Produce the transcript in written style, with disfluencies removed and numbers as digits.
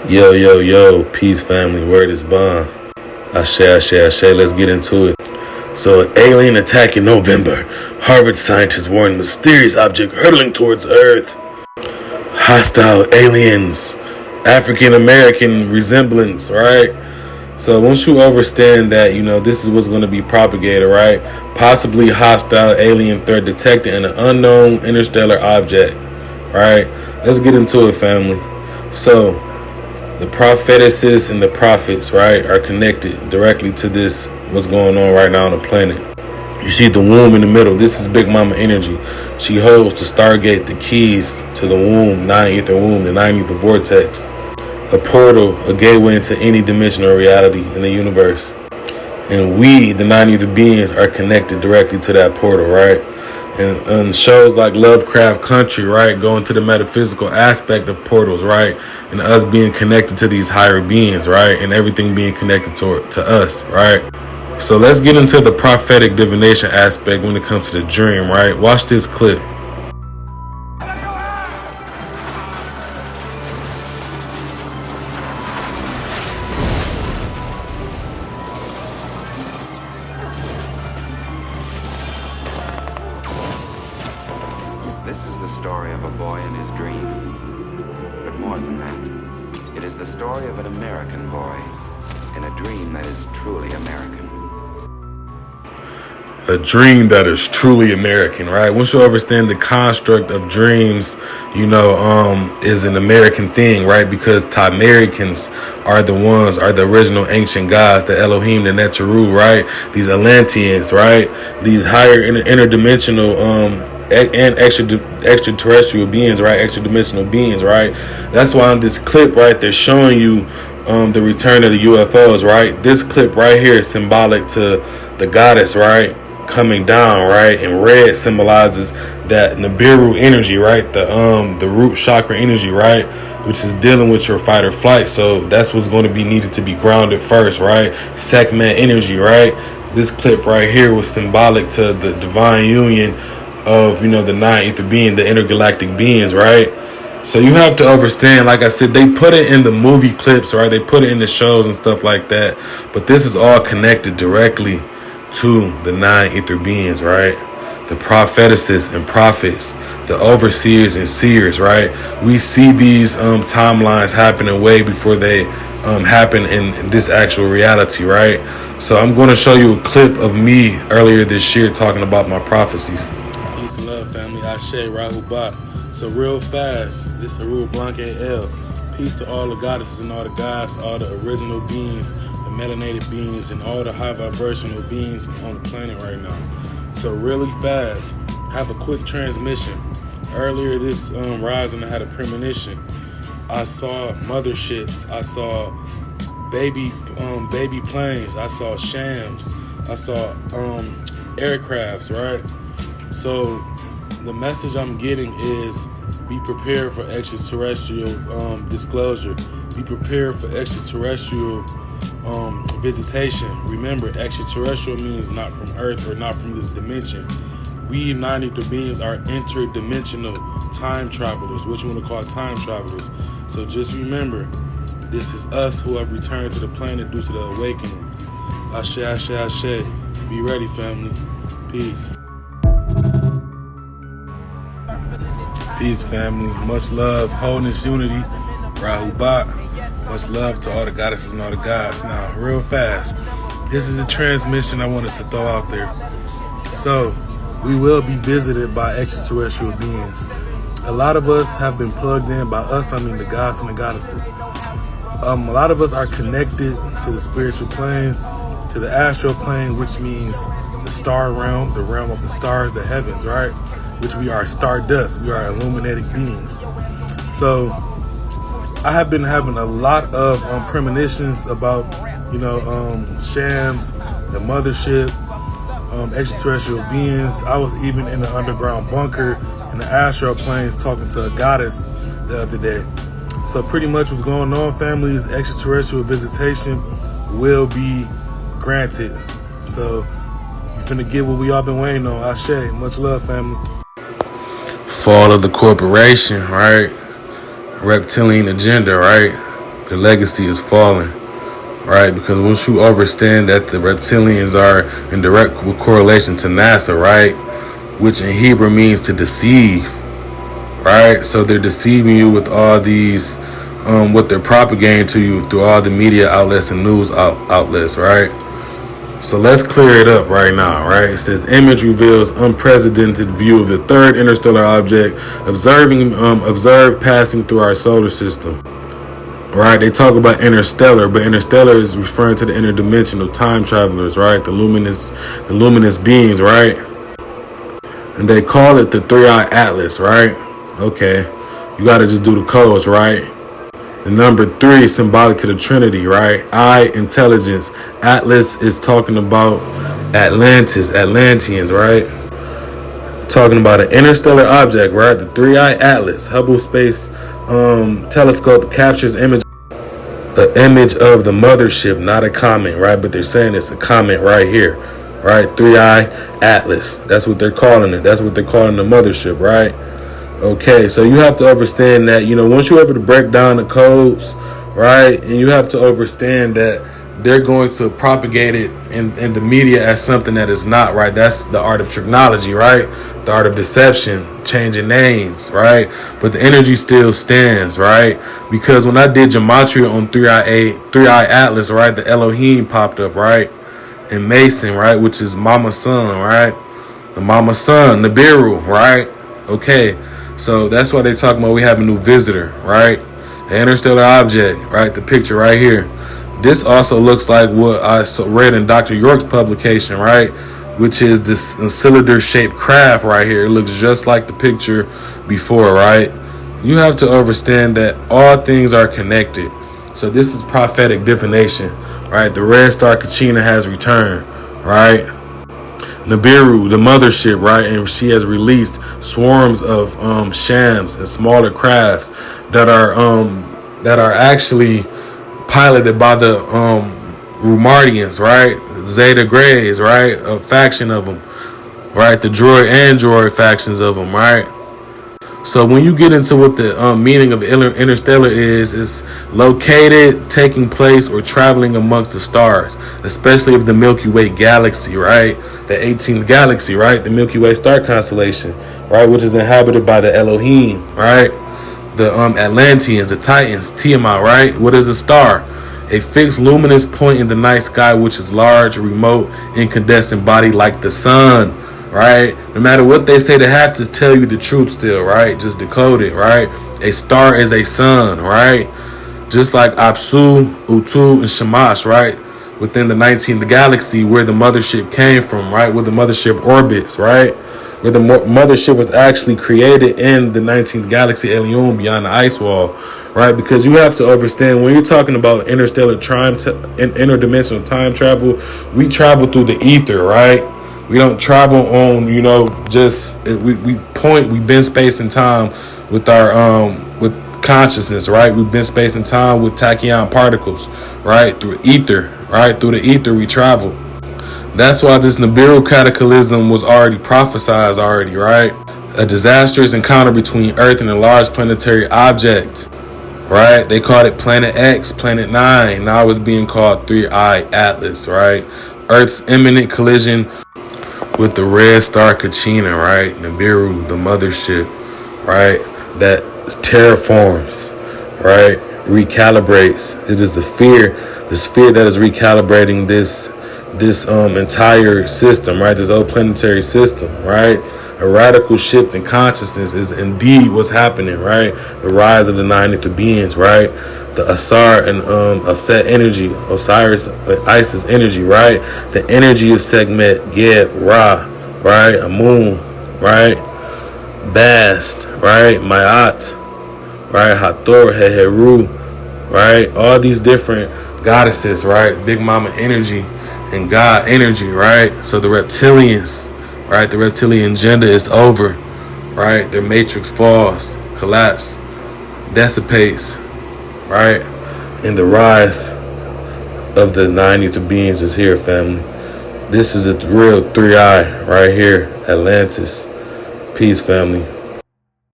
Yo, yo, yo, peace family, word is bond. Ashe, ashe, ashe, let's get into it. So, an alien attack in November. Harvard scientists warn mysterious object hurtling towards Earth. Hostile aliens. African American resemblance, right? So once you understand that, this is what's going to be propagated, right? Possibly hostile alien threat detected in an unknown interstellar object, right? Let's get into it, family. So, the prophetesses and the prophets, right, are connected directly to this, what's going on right now on the planet. You see the womb in the middle. This is Big Mama energy. She holds the Stargate, the keys to the womb, nine-ether womb, the nine-ether vortex. A portal, a gateway into any dimensional reality in the universe. And we, the nine-ether beings, are connected directly to that portal, right? And shows like Lovecraft Country, right, go into the metaphysical aspect of portals, right, and us being connected to these higher beings, right, and everything being connected to us, right. So let's get into the prophetic divination aspect when it comes to the dream, right. Watch this clip. This is the story of a boy and his dream. But more than that, it is the story of an American boy in a dream that is truly American. A dream that is truly American, right? Once you understand the construct of dreams, is an American thing, right? Because Americans are the original ancient gods, the Eloheem, the Nadjaru, right? These Atlanteans, right? These higher interdimensional and extraterrestrial beings, right? Extra-dimensional beings, right? That's why in this clip, right, they're showing you the return of the UFOs, right? This clip right here is symbolic to the goddess, right, coming down, right? And red symbolizes that Nibiru energy, right? The root chakra energy, right? Which is dealing with your fight or flight. So that's what's going to be needed to be grounded first, right? Segment energy, right? This clip right here was symbolic to the divine union of, the nine-ether being, the intergalactic beings, right? So you have to understand, like I said, they put it in the movie clips, right? They put it in the shows and stuff like that. But this is all connected directly to the nine-ether beings, right? The prophetesses and prophets, the overseers and seers, right? We see these timelines happening way before they happen in this actual reality, right? So I'm going to show you a clip of me earlier this year talking about my prophecies. Peace and love, family. Ashe, Rahubat. So real fast, this is Aruba Blanca L. Peace to all the goddesses and all the gods, all the original beings, the melanated beings, and all the high vibrational beings on the planet right now. So really fast, have a quick transmission. Earlier this rising, I had a premonition. I saw motherships. I saw baby planes. I saw shams. I saw aircrafts, right? So the message I'm getting is be prepared for extraterrestrial disclosure. Be prepared for extraterrestrial visitation. Remember, extraterrestrial means not from Earth or not from this dimension. We united the beings are interdimensional time travelers, which you want to call time travelers. So just remember, this is us who have returned to the planet due to the awakening. Ashe, ashe, ashe. Be ready, family. Peace. Peace, family. Much love, wholeness, unity, Rahubat. Much love to all the goddesses and all the gods. Now, real fast, this is a transmission I wanted to throw out there. So, we will be visited by extraterrestrial beings. A lot of us have been plugged in. By us, I mean the gods and the goddesses. A lot of us are connected to the spiritual planes, to the astral plane, which means the star realm, the realm of the stars, the heavens, right? Which we are stardust. We are illuminating beings. So I have been having a lot of premonitions about, shams, the mothership, extraterrestrial beings. I was even in the underground bunker in the astral planes talking to a goddess the other day. So pretty much what's going on, family, is extraterrestrial visitation will be granted. So you finna get what we all been waiting on. Ashe. Much love, family. Fall of the corporation, right? Reptilian agenda, right? Their legacy is falling, right? Because once you understand that the reptilians are in direct correlation to NASA, right? Which in Hebrew means to deceive, right? So they're deceiving you with all these, what they're propagating to you through all the media outlets and news outlets, right? So let's clear it up right now, right? It says image reveals unprecedented view of the third interstellar object observed passing through our solar system. Right? They talk about interstellar, but interstellar is referring to the interdimensional time travelers, right? The luminous beings, right? And they call it the three-eye atlas, right? Okay. You got to just do the codes, right? The number 3 symbolic to the Trinity, right? I, intelligence. Atlas is talking about Atlanteans, right? Talking about an interstellar object, right? The three-eye atlas. Hubble Space Telescope captures an image of the mothership, not a comet, right? But they're saying it's a comet right here, right? Three-eye atlas. That's what they're calling it. That's what they're calling the mothership, right? Okay, so you have to understand that, once you're able to break down the codes, right, and you have to understand that they're going to propagate it in the media as something that is not, right? That's the art of technology, right? The art of deception, changing names, right? But the energy still stands, right? Because when I did gematria on three-eye atlas, right, the Eloheem popped up, right? And Mason, right, which is Mama's son, right? The Mama's son, Nibiru, right? Okay. So that's why they're talking about we have a new visitor, right? An interstellar object, right? The picture right here. This also looks like what I read in Dr. York's publication, right? Which is this cylinder-shaped craft right here. It looks just like the picture before, right? You have to understand that all things are connected. So this is prophetic divination, right? The red star Kachina has returned, right? Nibiru, the mothership, right? And she has released swarms of shams and smaller crafts that are actually piloted by the Rumardians, right? Zeta Greys, right? A faction of them, right? The droid and droid factions of them, right? So when you get into what the meaning of interstellar is, it's located, taking place, or traveling amongst the stars, especially of the Milky Way galaxy, right? The 18th galaxy, right? The Milky Way star constellation, right? Which is inhabited by the Eloheem, right? The Atlanteans, the Titans, Tiamat, right? What is a star? A fixed luminous point in the night sky, which is large, remote, incandescent body like the sun. Right? No matter what they say, they have to tell you the truth still, right? Just decode it, right? A star is a sun, right? Just like Apsu, Utu, and Shamash, right? Within the 19th galaxy where the mothership came from, right? Where the mothership orbits, right? Where the mothership was actually created in the 19th galaxy, Eloheem, beyond the ice wall, right? Because you have to understand when you're talking about interdimensional time travel, we travel through the ether, right? We don't travel on, just we've been space and time with our with consciousness, right? We've been space and time with tachyon particles, right? Through ether, right? Through the ether we travel. That's why this Nibiru cataclysm was already prophesized already, right? A disastrous encounter between Earth and a large planetary object, right? They called it Planet X, Planet 9. Now it's being called Three-Eye Atlas, right? Earth's imminent collision with the red star Kachina, right? Nibiru, the mothership, right? That terraforms, right? Recalibrates. It is the sphere that is recalibrating this entire system, right? This old planetary system, right? A radical shift in consciousness is indeed what's happening, right? The rise of the nine ether beings, right? The Asar and Aset energy, Osiris, Isis energy, right? The energy of Segmet, Geb, Ra, right? Amun, right? Bast, right? Mayat, right? Hathor, Heheru, right? All these different goddesses, right? Big Mama energy and God energy, right? So the reptilians, right? The reptilian agenda is over, right? Their matrix falls, collapse, dissipates, right? And the rise of the nine ether beings is here, family. This is a real three-eye right here, Atlantis. Peace, family.